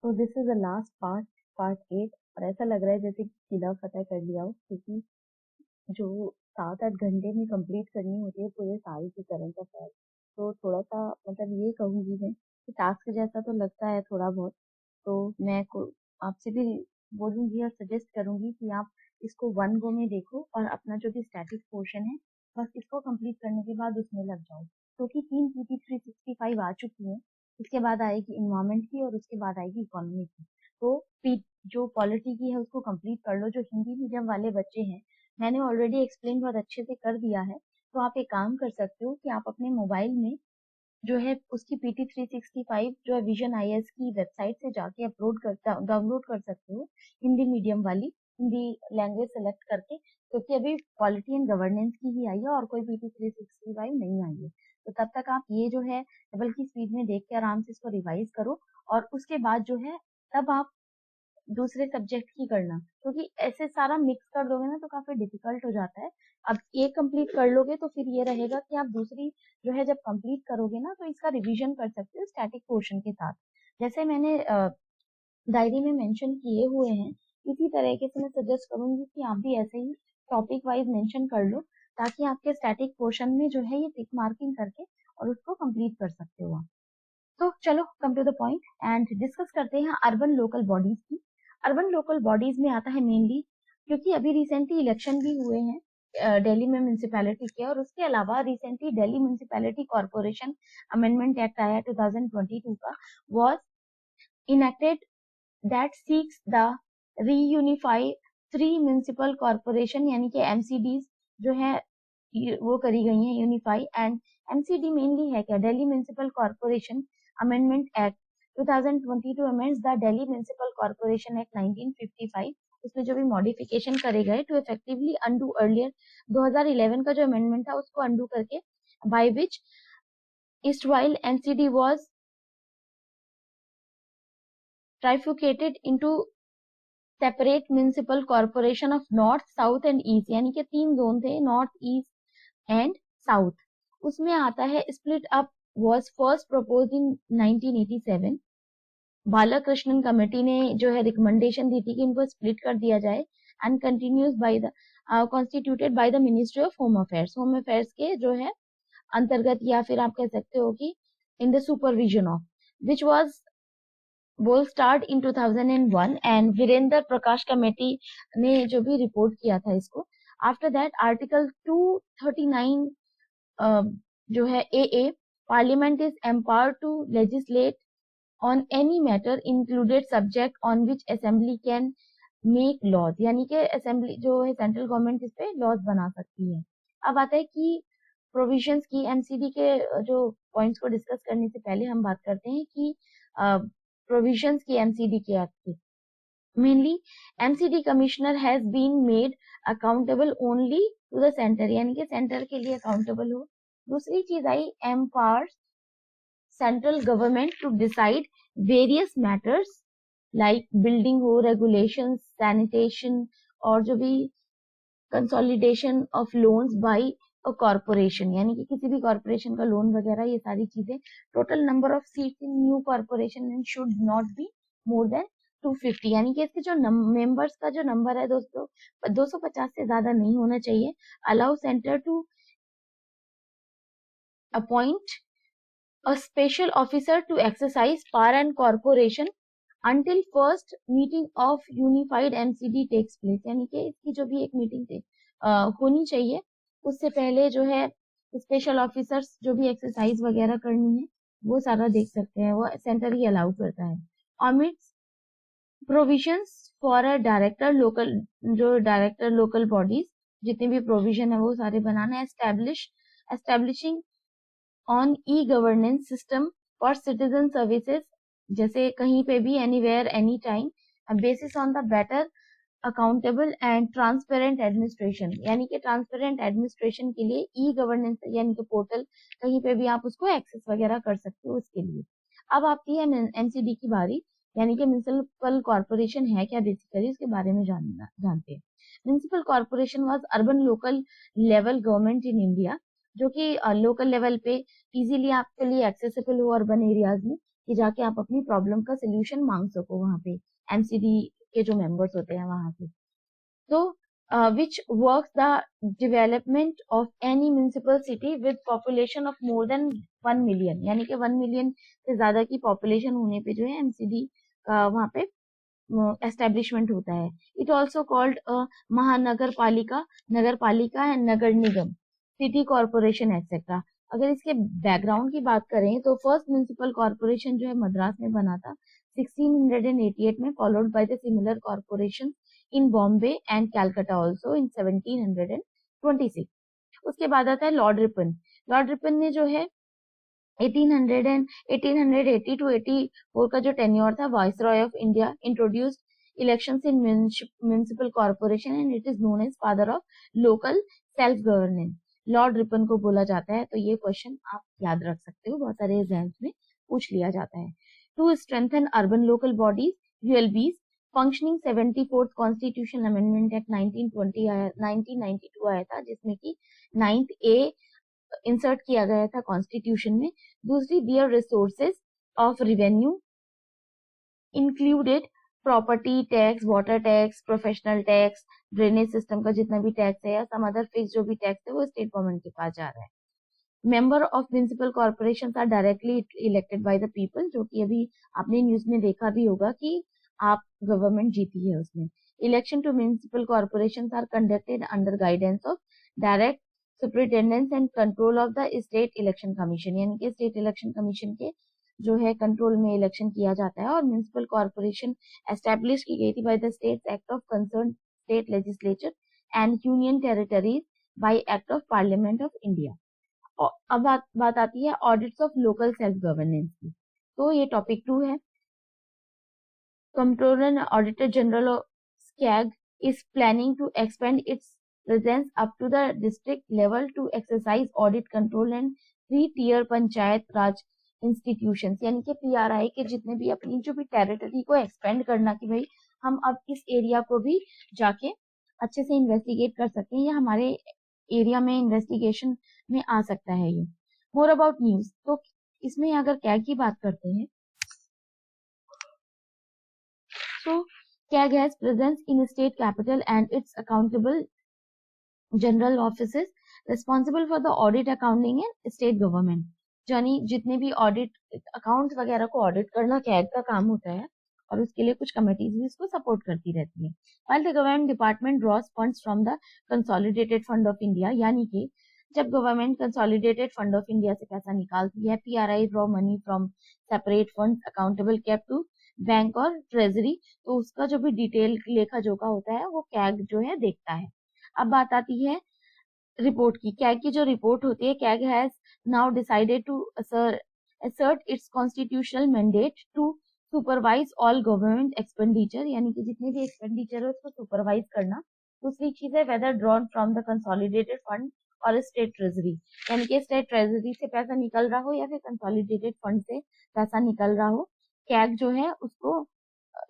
तो this is the last part, part 8। और ऐसा लग रहा है जैसे कि किला फतेह कर लिया हो, क्योंकि जो 7-8 घंटे में कंप्लीट करनी होती है पूरे साल की करंट अफेयर, तो थोड़ा सा मतलब ये कहूंगी मैं कि टास्क जैसा तो लगता है थोड़ा बहुत। तो मैं आपसे भी बोलूंगी और सजेस्ट करूंगी कि आप इसको वन गो में देखो और अपना जो भी स्टैटिक पोर्शन है बस इसको कंप्लीट करने के बाद उसमें लग जाओ, क्योंकि 3 PT 365 आ चुकी है। इसके बाद आएगी इन्वायरमेंट की और उसके बाद आएगी इकोनॉमी की। तो जो पॉलिटी की है उसको कंप्लीट कर लो। जो हिंदी मीडियम वाले बच्चे हैं, मैंने ऑलरेडी एक्सप्लेन बहुत अच्छे से कर दिया है। तो आप एक काम कर सकते हो कि आप अपने मोबाइल में जो है उसकी PT 365 जो है विजन आईएएस की वेबसाइट से जाके अपलोड करता डाउनलोड कर सकते हो, हिंदी मीडियम वाली, हिंदी लैंग्वेज सेलेक्ट करके, क्योंकि अभी पॉलिटी एंड गवर्नेंस की ही आई है और कोई PT 365 नहीं आई है। तो तब तक आप ये जो है डबल की स्पीड में देख के आराम से इसको रिवाइज करो, और उसके बाद जो है तब आप दूसरे सब्जेक्ट की करना, क्योंकि ऐसे सारा मिक्स कर दोगे ना तो काफी डिफिकल्ट हो जाता है। अब एक कंप्लीट कर लोगे तो फिर ये रहेगा कि आप दूसरी जो है जब कंप्लीट करोगे ना तो इसका रिवीजन कर सकते हो स्टैटिक पोर्शन के साथ। जैसे मैंने डायरी में मेंशन किए हुए हैं, इसी तरीके से मैं सजेस्ट करूंगी कि आप भी ऐसे ही टॉपिक वाइज मेंशन कर लो, ताकि आपके स्टैटिक पोर्शन में जो है ये टिक मार्किंग करके और उसको कंप्लीट कर सकते हो आप। तो चलो come to the point and discuss करते हैं अर्बन लोकल बॉडीज की। अर्बन लोकल बॉडीज में आता है मेनली, क्योंकि अभी रिसेंटली इलेक्शन भी हुए हैं दिल्ली में म्यूनिसिपैलिटी के, और उसके अलावा recently Delhi municipality corporation amendment act आया 2022 का, was enacted that seeks the reunify three municipal corporation यानी कि MCDs जो है वो करी गई हैं यूनिफाई। एंड MCD मेनली है क्या, Delhi municipal corporation amendment act 2022 amends the Delhi municipal corporation act 1955। उसमें जो भी मॉडिफिकेशन करे गए टू इफेक्टिवली अंडू अर्लियर 2011 का जो अमेंडमेंट था उसको अंडू करके, by which erstwhile MCD was trifurcated into separate municipal corporation of north south and east, यानी कि 3 जोन थे, नॉर्थ ईस्ट एंड साउथ। उसमें आता है split up was first proposed in 1987। Balakrishnan committee ने जो है रिकमेंडेशन दी थी कि इनको स्प्लिट कर दिया जाए, and continues by the constituted by the ministry of home affairs, home affairs के जो है अंतर्गत, या फिर आप कह सकते हो कि in the supervision of, which was ball start in 2001। And Virendra Prakash committee ने जो भी रिपोर्ट किया था इसको। आफ्टर दैट आर्टिकल 239 जो है AA, parliament is empowered to legislate on any matter included subject on which assembly can make laws, यानी कि असेंबली जो है सेंट्रल गवर्नमेंट इस पे लॉज बना सकती है। अब आता है कि प्रोविजंस की, MCD के जो पॉइंट्स को डिस्कस करने से पहले हम बात करते हैं कि प्रोविजंस की MCD के एक्ट की। Mainly MCD commissioner has been made accountable only to the centre, यानी कि सेंटर के लिए अकाउंटेबल हो। दूसरी चीज I empowers central government to decide various matters like building हो, रेगुलेशन, सैनिटेशन, और जो भी consolidation of loans by a corporation, यानी कि किसी भी कॉर्पोरेशन का लोन वगैरह, ये सारी चीजें। Total number of seats in new corporation should not be more than 250, यानी कि इसके जो मेंबर्स का जो नंबर है दोस्तों 250 से ज्यादा नहीं होना चाहिए। Allow centre to appoint a special officer to exercise power and corporation until first meeting of unified MCD takes place, यानी कि इसकी जो भी एक मीटिंग होनी चाहिए उससे पहले जो है स्पेशल ऑफिसर्स जो भी एक्सरसाइज वगैरह करनी है वो सारा देख सकते हैं, वो सेंटर ही अलाउ करता है। Omits provisions for a director local, जो डायरेक्टर लोकल बॉडीज जितने भी प्रोविजन है वो सारे बनाना है। Establishing an e governance system for citizen services, जैसे कहीं पे भी anywhere any time, basis on the better accountable and transparent administration, यानी कि ट्रांसपेरेंट एडमिनिस्ट्रेशन के लिए ई गवर्नेंस यानी कि पोर्टल कहीं पे भी आप उसको एक्सेस वगैरह कर सकते हो उसके लिए। अब आती है MCD की बारी, यानी कि म्यूनिसिपल कॉर्पोरेशन है क्या, बेसिकली उसके बारे में जानते हैं। Municipal corporation was urban local level government in India, जो कि लोकल लेवल पे इजीली आपके लिए एक्सेसिबल हो अर्बन एरियाज में, कि जाके आप अपनी प्रॉब्लम का सोल्यूशन मांग सको वहां पे, एमसीडी के जो मेंबर्स होते हैं वहां पे। तो which works the development of any municipal city with population of more than 1 million, यानी कि 1 million से ज्यादा की पॉपुलेशन होने पे जो है एमसीडी का वहां पे एस्टेब्लिशमेंट होता है। इट ऑल्सो कॉल्ड महानगर पालिका, नगर पालिका and Nagar Nigam, city corporation etcetera. अगर इसके बैकग्राउंड की बात करें तो फर्स्ट म्युनिसिपल कॉर्पोरेशन जो है मद्रास में बना था 1688 में, followed by the similar corporation in Bombay and Calcutta also in 1726। उसके बाद आता है लॉर्ड रिपन। लॉर्ड रिपन ने जो है 1880 टू 84 का जो टेन्योर था viceroy of India, introduced elections in municipal corporation and it is known as father of local self governance. Lord Ripon को बोला जाता है। तो ये क्वेश्चन आप याद रख सकते हो, बहुत सारे एग्जाम्स में पूछ लिया जाता है। To strengthen urban local bodies ULBs, functioning 74th constitution amendment act 1992 आया था, जिसमें कि 9th ए इंसर्ट किया गया था कॉन्स्टिट्यूशन में। दूसरी, their resources of revenue included property tax, water tax, professional tax, drainage system का जितना भी टैक्स है या सम अदर फिक्स जो भी टैक्स है वो स्टेट गवर्नमेंट के पास जा रहा है। Member of municipal corporation are directly elected by the people, जो कि अभी आपने न्यूज में देखा भी होगा कि आप गवर्नमेंट जीती है उसमें। Election to municipal corporation are conducted under guidance of direct superintendence and control of the state election commission, यानी कि स्टेट इलेक्शन कमीशन के जो है कंट्रोल में इलेक्शन किया जाता है। और म्युनिसिपल कॉर्पोरेशन एस्टेब्लिश की गई थी by the states act of concern state legislature and union territories by act of parliament of India. अब बात आती है audits of local self governance की। तो ये टॉपिक 2 है। Controller and auditor general of CAG is planning to expand its presence up to the district level to exercise audit control and 3-tier panchayat Raj institutions, यानी कि PRI के जितने भी अपनी जो भी टेरिटरी को एक्सपेंड करना कि भाई हम अब इस एरिया को भी जाके अच्छे से इन्वेस्टिगेट कर सकते हैं या हमारे एरिया में इन्वेस्टिगेशन में आ सकता है ये। मोर अबाउट न्यूज, तो इसमें अगर कैग की बात करते हैं तो CAG has presence in state capital and its accountable general offices responsible for the audit, accounting and state government। यानी जितने भी ऑडिट अकाउंट्स वगैरह को ऑडिट करना कैग का काम होता है और उसके लिए कुछ कमेटीज भी इसको सपोर्ट करती रहती है। while the government department draws funds from the consolidated fund of India, यानी कि जब government consolidated fund of India से पैसा निकालती है, PRI draw money from separate fund accountable kept to bank और ट्रेजरी, तो उसका जो भी डिटेल लेखा जोखा होता है वो कैग जो है देखता है। अब बात आती है रिपोर्ट की। कैग की जो रिपोर्ट होती है, CAG has now decided to assert its constitutional mandate to supervise all government expenditure, यानी कि जितने भी एक्सपेंडिचर है उसको सुपरवाइज करना। दूसरी चीज है whether drawn from the consolidated fund और स्टेट ट्रेजरी, यानी कि स्टेट ट्रेजरी से पैसा निकल रहा हो या फिर कंसोलिडेटेड फंड से पैसा निकल रहा हो, कैग जो है उसको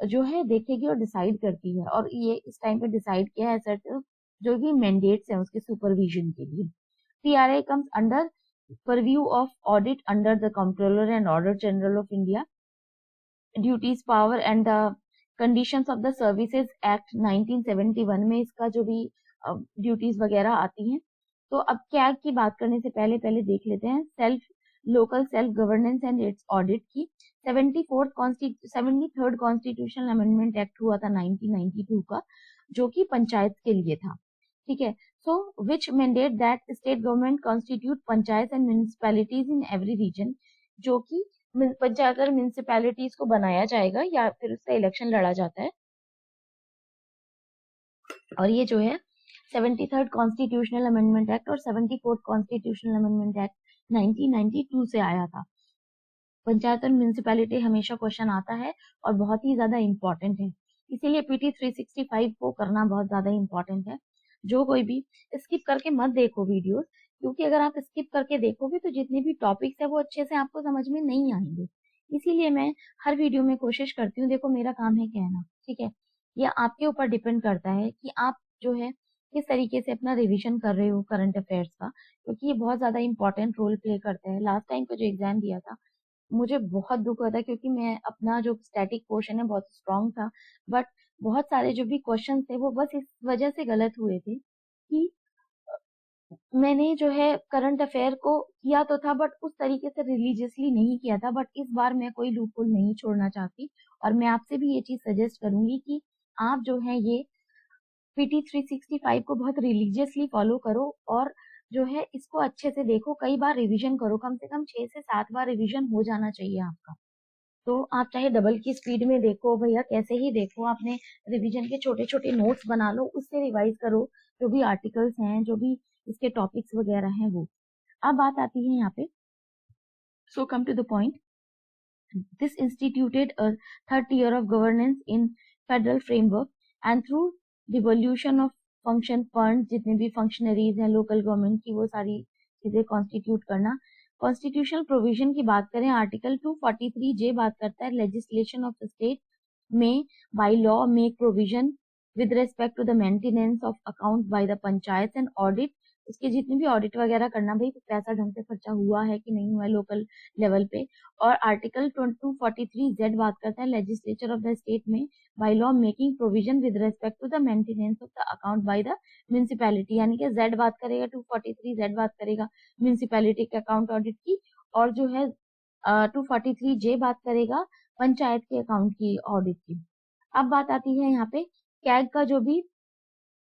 जो है देखेगी और डिसाइड करती है। और ये इस टाइम पे डिसाइड किया है ऐसा जो भी मैंडेट्स हैं उसके सुपरविजन के लिए। PRI comes under purview of audit under the controller and auditor general of India. Duties, power and the conditions of the services act 1971 में इसका जो भी ड्यूटीज वगैरह आती हैं। तो अब कैग की बात करने से पहले देख लेते हैं local self governance and it's audit की। 73rd कॉन्स्टिट्यूशनल अमेंडमेंट एक्ट हुआ था 1992 का, जो कि पंचायत के लिए था। ठीक है। So which mandate that state government constitute panchayat and municipalities in every region, जो कि पंचायत और म्युनिसिपैलिटीज को बनाया जाएगा या फिर उससे इलेक्शन लड़ा जाता है। और ये जो है 73rd कॉन्स्टिट्यूशनल अमेंडमेंट एक्ट और 74th कॉन्स्टिट्यूशनल अमेंडमेंट एक्ट 1992 से आया था। पंचायत और म्युनिसिपैलिटी हमेशा क्वेश्चन आता है और बहुत ही ज्यादा इंपॉर्टेंट है, इसीलिए पीटी 365 को करना बहुत ज्यादा इंपॉर्टेंट है। जो कोई भी स्किप करके मत देखो वीडियोस, क्योंकि अगर आप स्किप करके देखोगे तो जितने भी टॉपिक्स है वो अच्छे से आपको समझ में नहीं आएंगे। इसीलिए मैं हर वीडियो में कोशिश करती हूँ, देखो मेरा काम है कहना, ठीक है, ये आपके ऊपर डिपेंड करता है कि आप जो है किस तरीके से अपना रिवीजन कर रहे हो करंट अफेयर्स का, क्योंकि ये बहुत ज्यादा इंपॉर्टेंट रोल प्ले करता है। लास्ट टाइम का जो एग्जाम दिया था मुझे बहुत दुख होता है क्योंकि मैं अपना जो स्टैटिक पोर्शन है बहुत स्ट्रांग था, बट बहुत सारे जो भी क्वेश्चन थे वो बस इस वजह से गलत हुए थे कि मैंने जो है करंट अफेयर को किया तो था बट उस तरीके से रिलीजियसली नहीं किया था। बट इस बार मैं कोई लूपहोल नहीं छोड़ना चाहती और मैं आपसे भी ये चीज सजेस्ट करूंगी कि आप जो है ये पीटी 365 को बहुत रिलीजियसली फॉलो करो और जो है इसको अच्छे से देखो, कई बार रिवीजन करो, कम से कम 6 से 7 बार रिवीजन हो जाना चाहिए आपका। तो आप चाहे डबल की स्पीड में देखो भैया, कैसे ही देखो, आपने रिवीजन के छोटे छोटे नोट्स बना लो, उससे रिवाइज करो जो भी आर्टिकल्स हैं, जो भी इसके टॉपिक्स वगैरह हैं वो। अब बात आती है यहाँ पे, so come to the point, this instituted a third tier of governance in federal framework and through devolution of function funds, जितने भी फंक्शनरीज हैं लोकल गवर्नमेंट की वो सारी चीजें कॉन्स्टिट्यूट करना। कॉन्स्टिट्यूशनल प्रोविजन की बात करें, आर्टिकल 243J बात करता है लेजिस्लेशन ऑफ द स्टेट में by law make provision with respect to the maintenance of account by the panchayat and audit, उसके जितने भी ऑडिट वगैरह करना, भाई पैसा ढंग से खर्चा हुआ है कि नहीं हुआ है लोकल लेवल पे। और आर्टिकल 243Z बात करता है लेजिस्लेचर ऑफ द स्टेट में by law making provision with respect to the maintenance of the account by the municipality, यानी कि जेड बात करेगा 243Z बात करेगा म्यूनिसिपैलिटी के अकाउंट ऑडिट की, और जो है 243J बात करेगा पंचायत के अकाउंट की ऑडिट की। अब बात आती है यहाँ पे कैग का, जो भी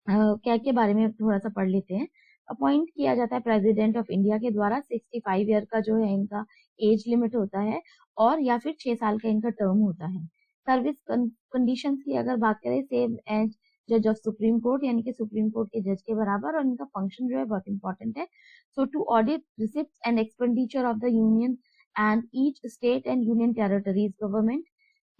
कैग के बारे में थोड़ा सा पढ़ लेते हैं। अपॉइंट किया जाता है प्रेसिडेंट ऑफ इंडिया के द्वारा, 65 ईयर का जो है इनका एज लिमिट होता है और या फिर 6 साल का इनका टर्म होता है। सर्विस कंडीशंस की अगर बात करें, सेम एज जज ऑफ सुप्रीम कोर्ट, यानी कि सुप्रीम कोर्ट के जज के बराबर, और इनका फंक्शन जो है बहुत इंपॉर्टेंट है। So to audit receipt and expenditure of the union and each state and union territories government,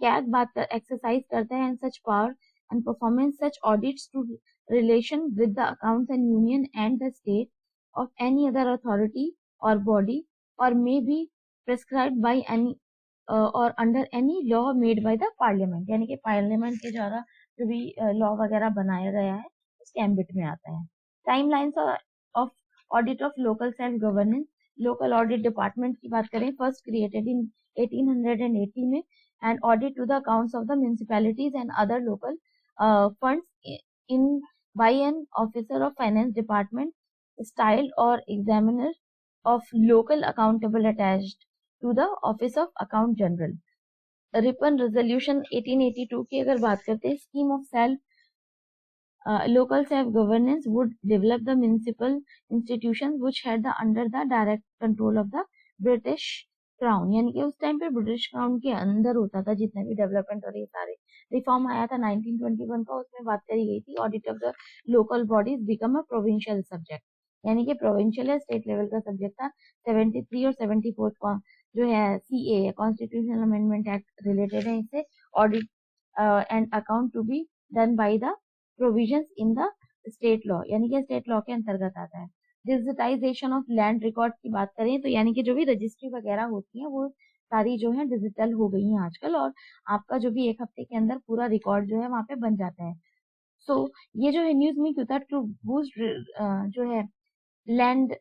CAG बात एक्सरसाइज करता है and such power and performance such audits to relation with the accounts and union and the state of any other authority or body or may be prescribed by any or under any law made by the parliament, यानी कि parliament के द्वारा जो भी law वगैरह बनाया गया है उसके एम्बिट में आता है। Timelines of audit of local self governance, local audit department की बात करें, फर्स्ट क्रिएटेड इन 1880 में, and audit to the accounts of the municipalities and other local funds in by an officer of finance department, style or examiner of local accountable attached to the office of account general। Ripon resolution 1882 की अगर बात करते हैं, scheme of self local self governance would develop the municipal institutions which had the under the direct control of the British crown, यानी कि उस time पे British crown के अंदर होता था जितने भी डेवलपमेंट और ये सारे रिफॉर्म आया था 1921 का, उसमें बात करी गई थी audit of the local bodies become a provincial subject, यानी कि प्रोविंशियल या स्टेट लेवल का सब्जेक्ट था। 73 और 74 का जो है CA constitutional amendment act related है, इससे audit and account to be done by the provisions in the state law, यानी कि स्टेट लॉ के अंतर्गत आता है। डिजिटाइजेशन ऑफ लैंड रिकॉर्ड की बात करें तो यानी कि जो भी रजिस्ट्री वगैरह होती है वो सारी जो है डिजिटल हो गई है आजकल, और आपका जो भी 1 हफ्ते के अंदर पूरा रिकॉर्ड जो है वहाँ पे बन जाता है। सो ये जो है न्यूज में क्यों था, टू बूस्ट जो है land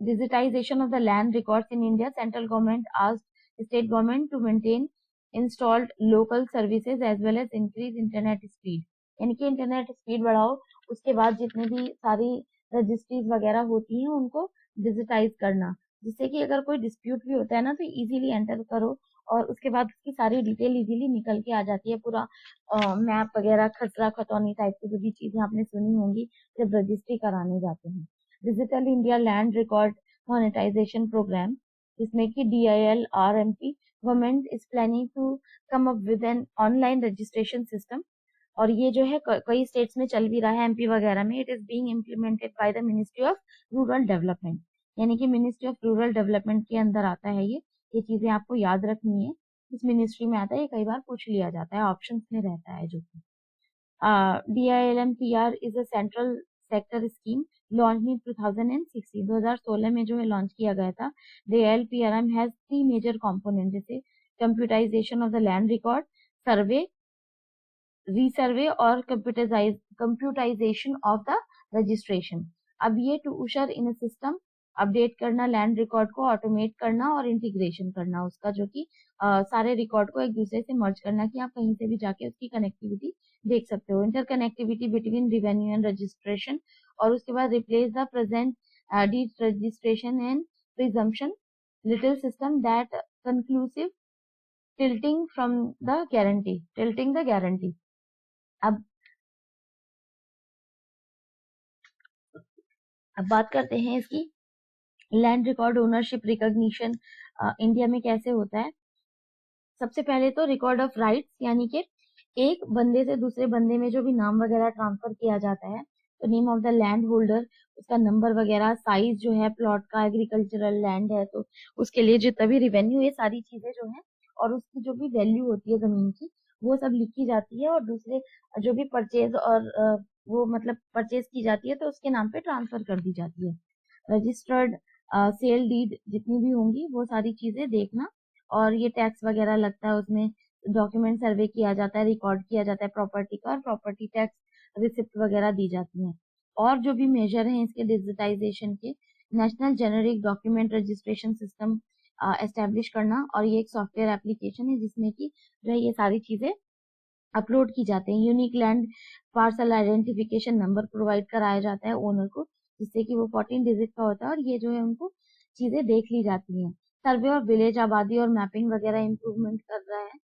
digitization of the land records in India, central government asked state government to maintain installed local services as well as increase internet speed, यानी कि इंटरनेट स्पीड बढ़ाओ, उसके बाद जितने भी सारी रजिस्ट्रीज वगैरह होती हैं उनको डिजिटाइज करना, जिससे कि अगर कोई डिस्प्यूट भी होता है ना तो इजीली एंटर करो और उसके बाद उसकी सारी डिटेल इजीली निकल के आ जाती है, पूरा मैप वगैरह, खसरा खतौनी टाइप की जो भी चीजें आपने सुनी होंगी जब रजिस्ट्री कराने जाते हैं। Digital India land record monetisation program, जिसमें कि DILRMP government is planning to come up with an online registration system, और ये जो है कई स्टेट्स में चल भी रहा है, MP वगैरह में। It is being implemented by the ministry of rural development, यानी कि मिनिस्ट्री ऑफ रूरल डेवलपमेंट के अंदर आता है ये चीजें आपको याद रखनी है, इस मिनिस्ट्री में आता है, ये कई बार पूछ लिया जाता है, ऑप्शंस में रहता है जो कि DILMPR is a central sector scheme launch in 2016 में जो है लॉन्च किया गया था। DILPRM हैज 3 मेजर कंपोनेंट, जैसे computerisation of the land record, survey resurvey और कंप्यूटाइजेशन ऑफ द रजिस्ट्रेशन। अब ये to usher in system update करना लैंड रिकॉर्ड को, ऑटोमेट करना और इंटीग्रेशन करना उसका, जो कि सारे रिकॉर्ड को एक दूसरे से मर्ज करना कि आप कहीं से भी जाके उसकी कनेक्टिविटी देख सकते हो, inter connectivity between revenue and registration, और उसके बाद replace the present deed registration and presumption little system that conclusive tilting the guarantee। अब बात करते हैं इसकी land record ownership recognition India में कैसे होता है। सबसे पहले तो रिकॉर्ड ऑफ राइट्स, यानी कि एक बंदे से दूसरे बंदे में जो भी नाम वगैरह ट्रांसफर किया जाता है, तो name of the land holder, उसका नंबर वगैरह, साइज जो है प्लॉट का, एग्रीकल्चरल लैंड है तो उसके लिए जितना भी रिवेन्यू, ये सारी चीजें जो है, और उसकी जो भी वैल्यू होती है जमीन की, वो सब लिखी जाती है, और दूसरे जो भी परचेज और वो मतलब परचेज की जाती है तो उसके नाम पे ट्रांसफर कर दी जाती है। रजिस्टर्ड सेल डीड जितनी भी होंगी वो सारी चीजें देखना, और ये टैक्स वगैरह लगता है उसमें, डॉक्यूमेंट सर्वे किया जाता है, रिकॉर्ड किया जाता है प्रॉपर्टी का, और प्रॉपर्टी टैक्स रिसिप्ट वगैरह दी जाती हैं। और जो भी मेजर हैं इसके डिजिटाइजेशन के, national generic document registration system establish करना, और ये एक सॉफ्टवेयर एप्लीकेशन है जिसमें कि जो है ये सारी चीजें अपलोड की जाती हैं। Unique land parcel identification number provide कराया जाता है ओनर को, जिससे कि वो 14 डिजिट का होता है, और ये जो है उनको चीजें देख ली जाती हैं। सर्वे और विलेज आबादी और मैपिंग वगैरह इम्प्रूवमेंट कर रहा है।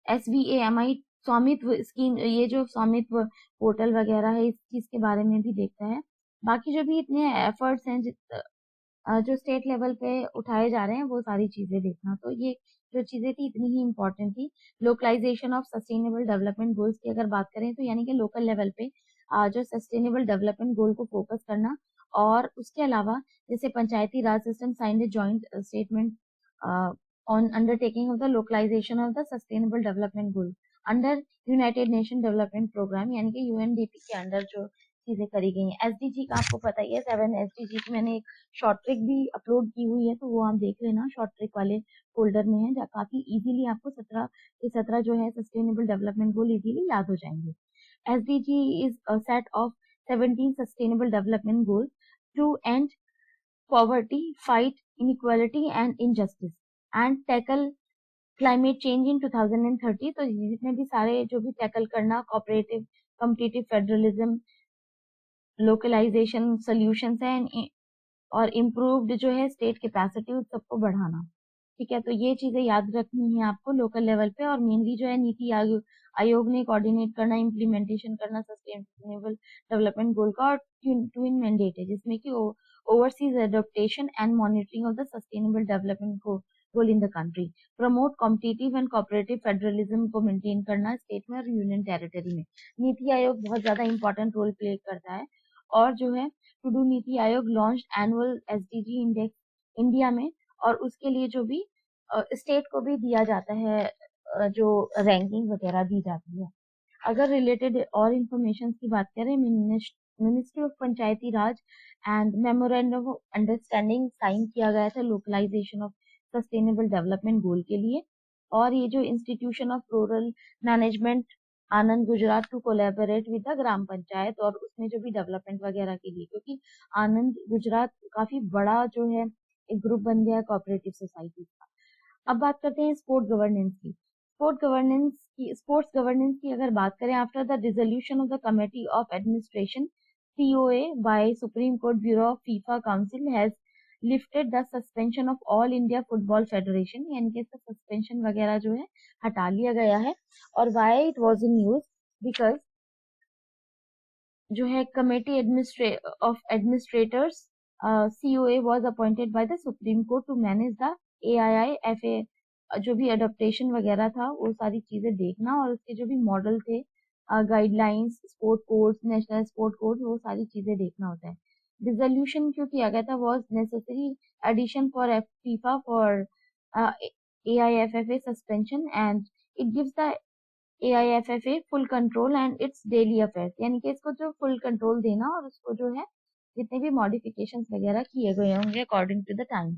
SVAMI स्वामित्व स्कीम, ये जो स्वामित्व पोर्टल वगैरह है इस चीज के बारे में भी देखता है। बाकी जो भी इतने एफर्ट्स हैं जो स्टेट लेवल पे उठाए जा रहे हैं वो सारी चीजें देखना। तो ये जो चीजें थी इतनी ही इम्पोर्टेंट थी। Localisation of sustainable development goals की अगर बात करें तो यानी कि लोकल लेवल पे जो सस्टेनेबल डेवलपमेंट गोल को फोकस करना, और उसके अलावा जैसे Panchayati Raj system signed joint statement on undertaking of the localization of the sustainable development goal under United Nation development program, यानी कि यूएनडीपी के अंडर जो चीजें करी गई हैं। एसडीजी का आपको पता ही है, 7 एसडीजी की मैंने एक शॉर्ट ट्रिक भी अपलोड की हुई है, तो वो आप देख लेना, शॉर्ट ट्रिक वाले फोल्डर में है, जहाँ काफी इजीली आपको 17 के 17 जो है सस्टेनेबल डेवलपमेंट गोल इजीली याद हो जाएंगे। SDG is a set of 17 sustainable development goal to end poverty, fight inequality and injustice, and tackle climate change in 2030। तो जितने भी सारे जो भी टैकल करना, cooperative competitive federalism, localisation solutions हैं, और इम्प्रूव्ड जो है स्टेट कैपेसिटी उस सबको बढ़ाना। ठीक है, तो ये चीजें याद रखनी है आपको लोकल लेवल पे। और मेनली जो है नीति आयोग ने कोऑर्डिनेट करना, इम्प्लीमेंटेशन करना सस्टेनेबल डेवलपमेंट गोल का, और ट्विन मैंडेट है जिसमें कि overseas adaptation and monitoring of the sustainable development goal in the country, promote competitive and cooperative federalism को मेंटेन करना स्टेट में और यूनियन टेरिटरी में। नीति आयोग बहुत ज्यादा इंपॉर्टेंट रोल प्ले करता है। और जो है to do NITI Aayog launch annual SDG index India में, और उसके लिए जो भी स्टेट को भी दिया जाता है जो रैंकिंग वगैरह दी जाती है। अगर रिलेटेड और इंफॉर्मेशन की बात करें, ministry of Panchayati Raj and memorandum of understanding sign किया गया था localisation of sustainable development goal के लिए। और ये जो institution of rural management Anand Gujarat to collaborate with the gram panchayat, और उसमें जो भी डेवलपमेंट वगैरह के लिए, क्योंकि आनंद गुजरात काफी बड़ा जो है एक ग्रुप बन गया है कोऑपरेटिव सोसाइटी का। अब बात करते हैं स्पोर्ट्स गवर्नेंस की अगर बात करें, after the resolution of the committee of administration COA by supreme court, bureau of FIFA council has lifted the suspension of all India football federation, यानी कि इसका सस्पेंशन वगैरह जो है हटा लिया गया है। और why it was in news, because जो है committee of administrators COA was appointed by the Supreme Court to manage the AIIFA, जो भी अडोप्टेशन वगैरह था वो सारी चीजें देखना, और उसके जो भी मॉडल थे, guidelines, sport codes, national sport code, वो सारी चीजें देखना होता है। डिसोल्यूशन क्यों किया गया था, was necessary addition for FIFA for AIFFA suspension, and it gives the AIFFA full control and its daily affairs, यानी कि इसको जो फुल कंट्रोल देना, और उसको जो है जितने भी मॉडिफिकेशंस वगैरह किए गए होंगे according to the time.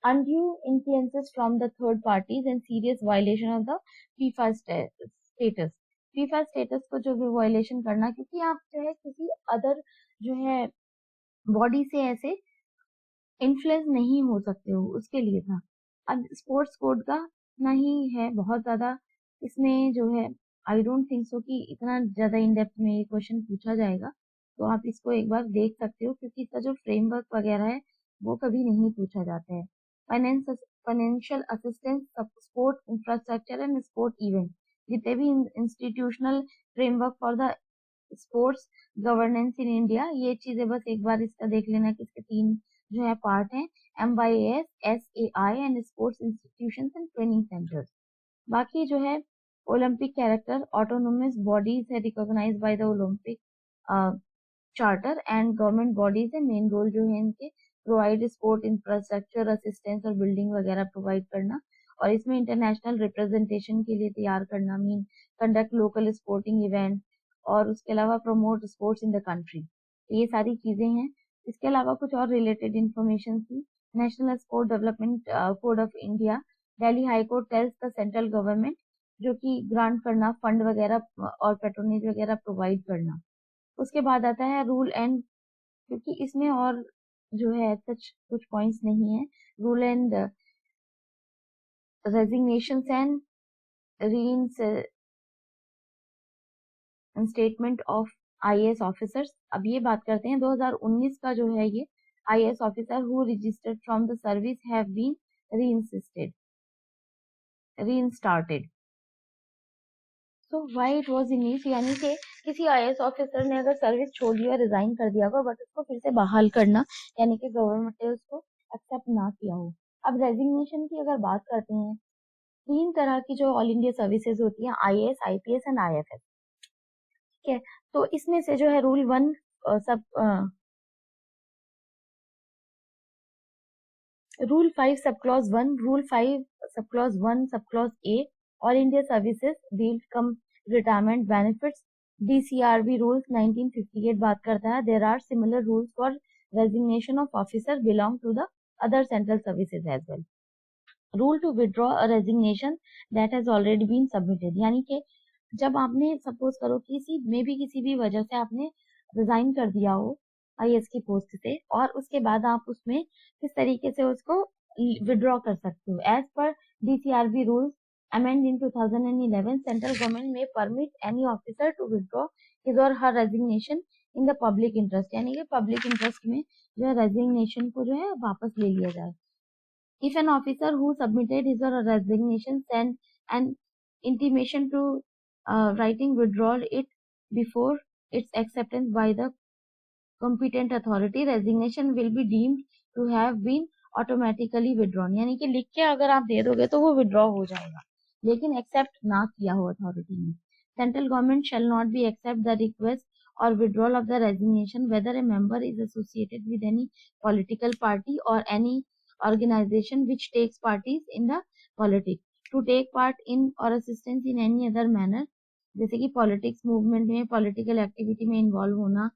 undue influences from the third parties and serious violation of the FIFA status। FIFA status को जो भी वायलेशन करना, क्योंकि आप जो है किसी अदर जो है बॉडी से ऐसे इन्फ्लुएंस नहीं हो सकते हो, उसके लिए था। अब स्पोर्ट्स कोड का नहीं है बहुत ज्यादा इसमें जो है, आई डोंट थिंक सो कि इतना ज्यादा इन डेप्थ में ये क्वेश्चन पूछा जाएगा, तो आप इसको एक बार देख सकते हो क्योंकि इसका जो फ्रेमवर्क वगैरह है वो कभी नहीं पूछा जाता है। Financial assistance, sport infrastructure and sport event, जितने भी institutional framework for the sports governance in India, ये चीजें बस एक बार इसका देख लेना कि इसके 3 जो है पार्ट हैं, MYAS, SAI and sports institutions and training centres. बाकी जो है ओलंपिक कैरेक्टर, ऑटोनोमस बॉडीज है recognised by the Olympic charter and government bodies है, मेन रोल जो है इनके प्रोवाइड स्पोर्ट इंफ्रास्ट्रक्चर असिस्टेंस और बिल्डिंग वगैरह प्रोवाइड करना, और इसमें इंटरनेशनल रिप्रेजेंटेशन के लिए तैयार करना, mean conduct local sporting event, और उसके अलावा promote sports in the country. तो ये सारी चीजें हैं। इसके अलावा कुछ और रिलेटेड इंफॉर्मेशन थी। National sport development code of India, Delhi high court tells the central government, जो कि ग्रांट करना, फंड वगैरह और पेट्रोनेज वगैरह प्रोवाइड करना। उसके बाद आता है रूल एंड, क्योंकि इसमें और जो है सच कुछ पॉइंट्स नहीं है, rule and resignation and reinstatement of IAS officers. अब ये बात करते हैं 2019 का जो है, ये IAS officer who registered from the service have been reinstated. So why it was in use, यानी कि किसी IAS ऑफिसर ने अगर सर्विस छोड़ दिया, रिजाइन कर दिया होगा, बट उसको फिर से बहाल करना, यानी कि गवर्नमेंट ने उसको एक्सेप्ट ना किया हो। अब रेजिग्नेशन की अगर बात करते हैं, 3 तरह की जो ऑल इंडिया सर्विसेज होती हैं, IAS, IPS एंड IFS। ठीक है, तो इसमें से जो है रूल 1 सब रूल 5 सब क्लॉज 1, रूल 5 सब clause 1 sub clause A, all India services bill cum retirement benefits, DCRB rules 1958 बात करता है, there are similar rules for resignation of officer belong to the other central services as well. Rule to withdraw a resignation that has already been submitted, यानी कि जब आपने suppose करो किसी भी वजह से आपने रिजाइन कर दिया हो IAS की पोस्ट से, और उसके बाद आप उसमें किस तरीके से उसको विड्रॉ कर सकते हो। As per DCRB rules amended in 2011, central government में permit any officer to withdraw his or her resignation in the public interest, यानी कि पब्लिक इंटरेस्ट में जो है रेजिग्नेशन को जो है वापस ले लिया जाए। If an officer who submitted his or her resignation sent an intimation to writing withdrawal it before its acceptance by the competent authority, resignation will be deemed to have been automatically withdrawn, यानी कि लिख के अगर आप दे दोगे तो वो withdraw हो जाएगा, लेकिन एक्सेप्ट ना किया हो अथॉरिटी ने। Central government shall not be accept the request or withdrawal of the resignation whether a member is associated with any political party or any organization which takes parties in the politics, to take part in or assistance in any other manner, जैसे कि politics movement में, political activity में involve होना,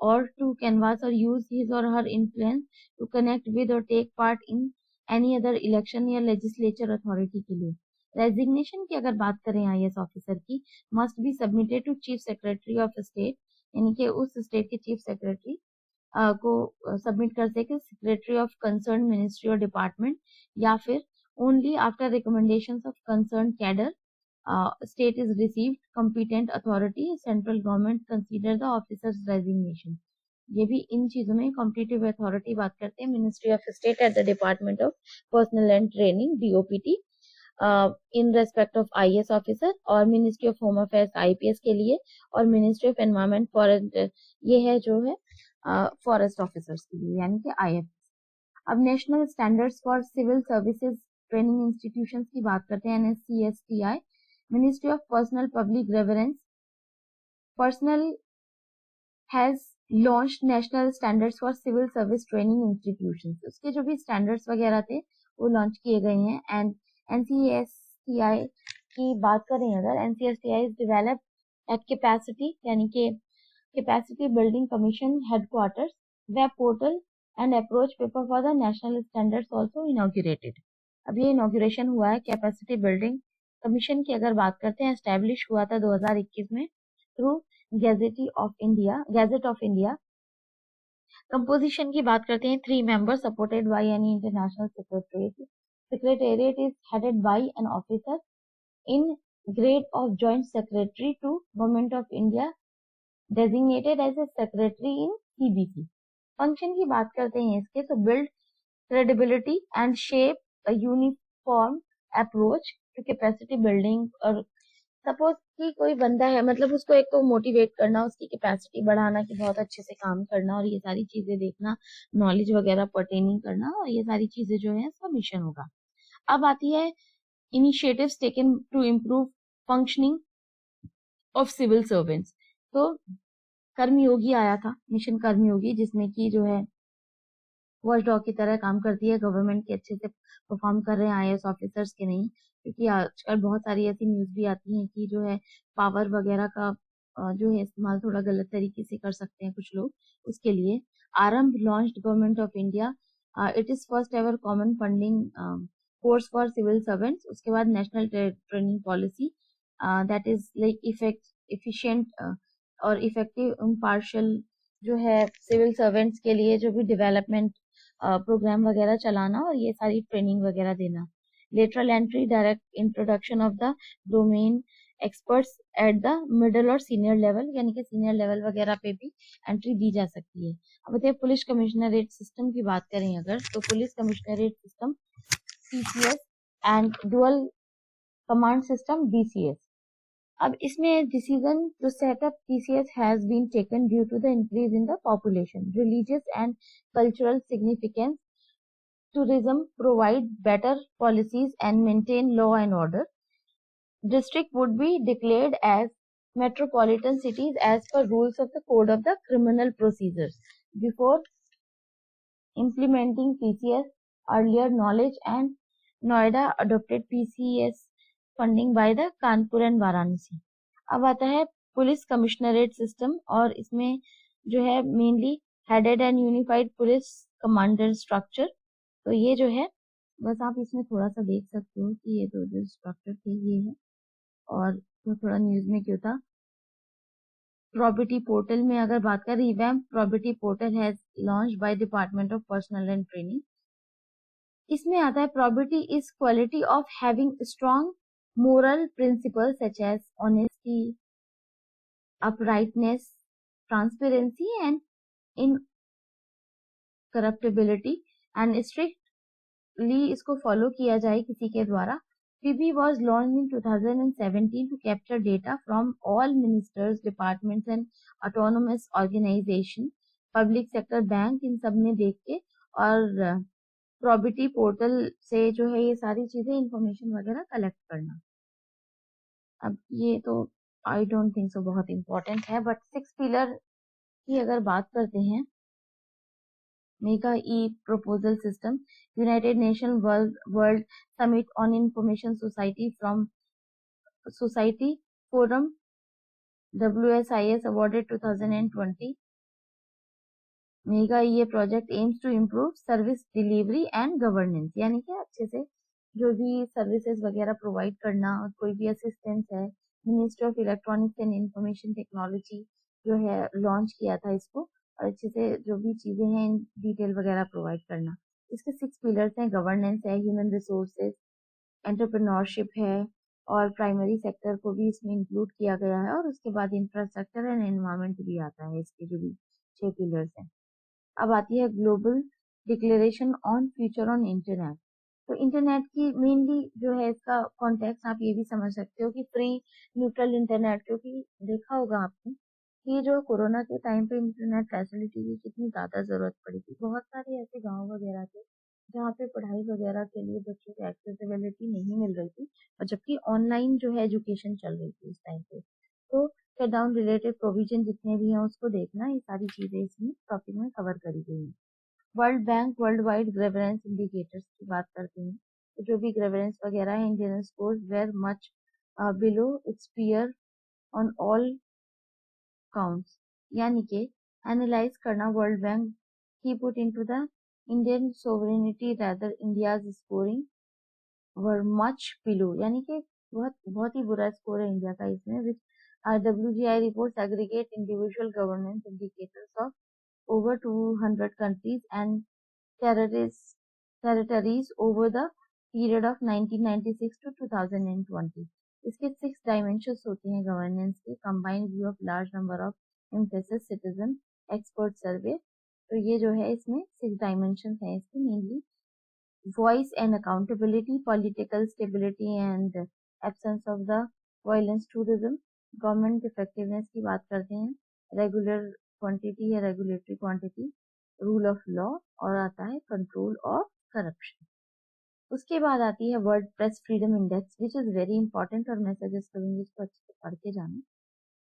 or to canvass or use his or her influence to connect with or take part in any other election या legislature authority के लिए। Resignation की अगर बात करें IAS ऑफिसर की, must be submitted to chief secretary of state, यानी कि उस स्टेट के चीफ सेक्रेटरी को सबमिट कर सके, सेक्रेटरी ऑफ कंसर्न मिनिस्ट्री और डिपार्टमेंट, या फिर only after recommendations of concern cadre state is received competent authority, central government consider the officer's resignation। ये भी इन चीजों में कॉम्पिटिटिव अथॉरिटी बात करते हैं, ministry of state at the department of personnel and training DOPT in respect of IAS officer, और ministry of home affairs IPS के लिए, और मिनिस्ट्री ऑफ एनवायरमेंट फॉरेस्ट ये है जो है फॉरेस्ट ऑफिसर्स के लिए, यानी कि IFS। अब national standards for civil services training institutions की बात करते हैं, NSCSTI। Ministry of personnel public grievance personnel has launched national standards for civil service training institutions, उसके जो भी स्टैंडर्ड्स वगैरह थे वो लॉन्च किए गए हैं। एंड NCSTI की बात करें अगर, NCSTI is developed eight capacity, यानी कि capacity building commission headquarters, web portal and approach paper for the national standards also inaugurated. अब ये इनॉग्रेशन हुआ है कैपेसिटी बिल्डिंग कमीशन की अगर बात करते हैं, एस्टेब्लिश हुआ था 2021 में through gadget of India composition की बात करते हैं, 3 members supported by any international secretariat. Secretariat is headed by an officer in grade of joint secretary to Government of India designated as a secretary in CBC. Function की बात करते हैं इसके, तो build credibility and shape a uniform approach to capacity building. और suppose कि कोई बंदा है, मतलब उसको एक तो मोटिवेट करना, उसकी कैपेसिटी बढ़ाना कि बहुत अच्छे से काम करना और ये सारी चीजें देखना, नॉलेज वगैरह पर्टेनिंग करना, और ये सारी चीजें जो है इसका मिशन होगा. अब आती है initiatives taken to improve functioning of civil servants. तो कर्मयोगी आया था, मिशन कर्मयोगी, जिसमें कि जो है वॉचडॉग की तरह काम करती है, गवर्नमेंट के अच्छे से परफॉर्म कर रहे हैं आईएएस ऑफिसर्स के नहीं, क्योंकि आजकल बहुत सारी ऐसी न्यूज भी आती हैं कि जो है पावर वगैरह का जो है इस्तेमाल थोड़ा गलत तरीके से कर सकते हैं कुछ लोग. उसके लिए Aarambh launched government of India, it is first ever common funding course for civil servants. उसके बाद national training policy that is like efficient और इफेक्टिव इम्पार्शियल जो है सिविल सर्वेंट्स के लिए जो भी डेवलपमेंट प्रोग्राम वगैरह चलाना और ये सारी ट्रेनिंग वगैरह देना. Lateral entry, direct introduction of the domain experts at the middle और सीनियर लेवल, यानी कि सीनियर लेवल वगैरह पे भी एंट्री दी जा सकती है. अब बताइए पुलिस कमिश्नरेट सिस्टम की बात करें अगर, तो police commissionerate system PCS and dual command system DCS. अब इसमें decision to set up TCS has been taken due to the increase in the population, religious and cultural significance. Tourism provide better policies and maintain law and order. District would be declared as metropolitan cities as per rules of the Code of the Criminal Procedures. Before implementing PCS, earlier knowledge and Noida adopted PCS funding by the Kanpur and Varanasi. अब आता है police commissionerate system, और इसमें जो है mainly headed and unified police commander structure. तो ये जो है बस आप इसमें थोड़ा सा देख सकते हो कि ये तो जो स्ट्रक्चर थे ये है, और तो थोड़ा न्यूज में क्यों था. प्रॉपर्टी पोर्टल में अगर बात करें, revamp property portal has launch by department of personnel and training. इसमें आता है property is quality of having strong moral principles such as honesty, uprightness, transparency and incorruptibility, and strictly इसको follow किया जाए किसी के द्वारा. PB was launched in 2017 to capture data from all ministers, departments and autonomous organization, public sector bank, इन सब में देख के और प्रॉपर्टी पोर्टल से जो है ये सारी चीजें इंफॉर्मेशन वगैरह कलेक्ट करना. अब ये तो आई डोंट थिंक सो बहुत इंपॉर्टेंट है, बट 6 पिलर की अगर बात करते हैं, mega e proposal system, United Nation world summit on information society from society forum WSIS awarded 2020. Mega ये project aims to improve service delivery and governance, यानी कि अच्छे से जो भी सर्विसेज वगैरह प्रोवाइड करना और कोई भी असिस्टेंस है. Ministry of electronics and information technology जो है लॉन्च किया था इसको, और अच्छे से जो भी चीजें हैं डिटेल वगैरह प्रोवाइड करना. इसके 6 पिलर्स हैं, गवर्नेंस है, ह्यूमन रिसोर्सेज, एंटरप्रेन्योरशिप है, और प्राइमरी सेक्टर को भी इसमें इंक्लूड किया गया है, और उसके बाद इंफ्रास्ट्रक्चर एंड एनवायरमेंट भी आता है इसके जो भी 6 पिलर्स हैं. अब आती है global declaration on future on internet. तो इंटरनेट की मेनली जो है इसका कॉन्टेक्स्ट आप ये भी समझ सकते हो कि फ्री न्यूट्रल इंटरनेट, क्योंकि देखा होगा आपने कि जो कोरोना के टाइम पे इंटरनेट फैसिलिटी की कितनी ज्यादा जरूरत पड़ी थी. बहुत सारे ऐसे गांव वगैरह थे जहाँ पे पढ़ाई वगैरह के लिए बच्चों को एक्सेसिबिलिटी नहीं मिल रही थी, और जबकि ऑनलाइन जो है एजुकेशन चल रही थी उस टाइम पे. तो शट डाउन रिलेटेड प्रोविजन जितने भी हैं उसको देखना, ये सारी चीजें इसमें टॉपिक में कवर करी गई हैं. World Bank worldwide governance indicators की बात करते हैं, तो जो भी ग्रेवरेंस वगैरह है, Indian scores were much below its peer on all counts, यानी कि एनालाइज करना वर्ल्ड बैंक की put into the Indian sovereignty rather India's scoring were much below, यानी कि बहुत बहुत ही बुरा स्कोर है इंडिया का इसमें. विच WGI reports aggregate individual governance indicators of over 200 countries and territories over the period of 1996 to 2020. इसके 6 डायमेंशंस होते हैं गवर्नेंस के, combined view of large number of impressive citizen expert survey. तो ये जो है इसमें 6 डायमेंशंस हैं इसके, mainly voice and accountability, political stability and absence of the violence tourism, government effectiveness की बात करते हैं, regular quantity या regulatory quantity, rule of law, और आता है control of corruption। उसके बाद आती है world press freedom index which is very important, और मैं सजेस्ट करूंगी इसको अच्छे से पढ़ के जाना,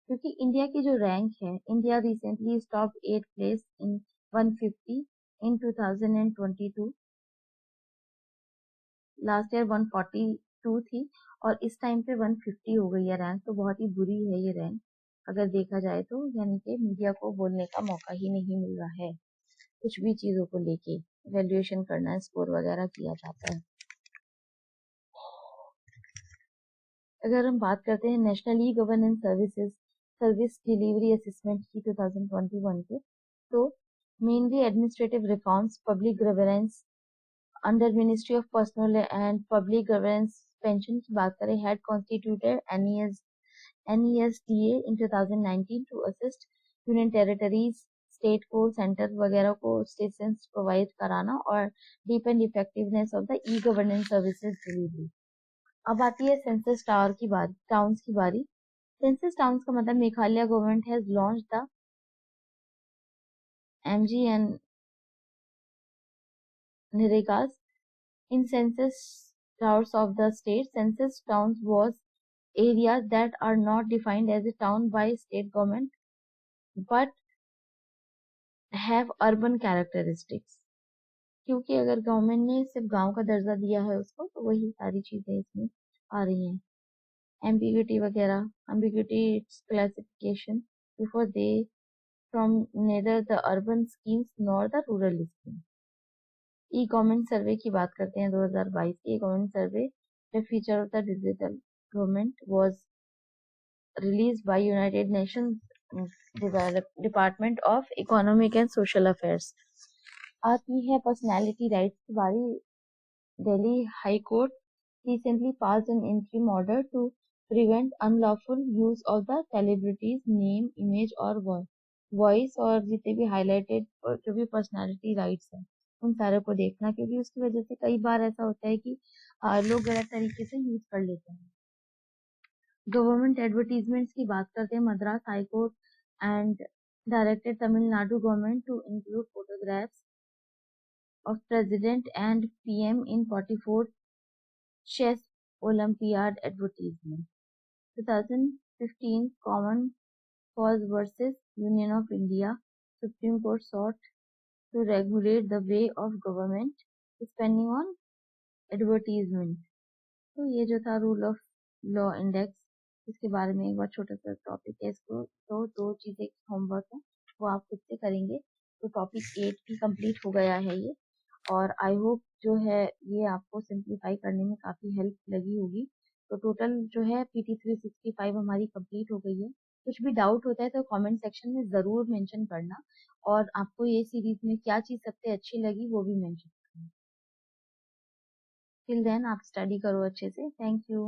क्योंकि इंडिया की जो रैंक है, India recently top 8 place in 150 in 2022, last year 142 थी और इस टाइम पे 150 हो गई है रैंक। तो बहुत ही बुरी है ये रैंक अगर देखा जाए तो, यानी कि मीडिया को बोलने का मौका ही नहीं मिल रहा है, कुछ भी चीजों को लेके वैल्यूएशन करना है, स्कोर वगैरह किया जाता है। अगर हम बात करते हैं national e governance services service delivery assessment की 2021 के, तो mainly administrative reforms, public governance under ministry of personnel and public governance pension की बात करें, had constituted NESDA in 2019 to assist union territories, state को, सेंटर वगैरह को स्टेशंस प्रोवाइड कराना और deepen effectiveness of the e governance services delivery. अब आती है सेंसस टावर की बारी, टाउन्स की बारी। सेंसस टाउन्स का मतलब Meghalaya government has launch the MGN Nirgas in census towns of the state. Census towns was areas that are not defined as a town by state government but have urban characteristics। क्योंकि अगर government ने सिर्फ गांव का दर्जा दिया है उसको, तो वही सारी चीजें इसमें आ रही हैं, ambiguity वगैरह, ambiguity its classification before they from neither the urban schemes nor the rural schemes। E government survey की बात करते हैं 2022 की। Government survey the feature of the digital government was release by United Nations department of economic and social affairs. आती है personality rights की बारी। Delhi high court recently passed an interim order to prevent unlawful use of the celebrities name, image और voice, और जितने भी highlighted जो भी पर्सनालिटी राइट्स हैं उन सारे को देखना, क्योंकि उसकी वजह से कई बार ऐसा होता है कि लोग गलत तरीके से यूज कर लेते हैं। गवर्नमेंट एडवर्टीजमेंट्स की बात करते हैं। Madras high court and directed Tamil Nadu government to include photographs of President and PM in 44 chess Olympiad advertisement। 2015 Common Cause versus Union of India, Supreme Court sought to regulate the way of government spending on advertisement। तो ये जो था rule of law index, इसके बारे में एक बार छोटा सा टॉपिक है, इसको तो दो चीजें होमवर्क है वो आप खुद से करेंगे। तो टॉपिक 8 भी कंप्लीट हो गया है ये, और आई होप जो है ये आपको सिंप्लीफाई करने में काफी हेल्प लगी होगी। तो टोटल जो है PT 365 हमारी कंप्लीट हो गई है। कुछ भी डाउट होता है तो कमेंट सेक्शन में जरूर मेंशन करना, और आपको ये सीरीज में क्या चीज सबसे अच्छी लगी वो भी मेंशन करना। टिल देन आप स्टडी करो अच्छे से। Thank you.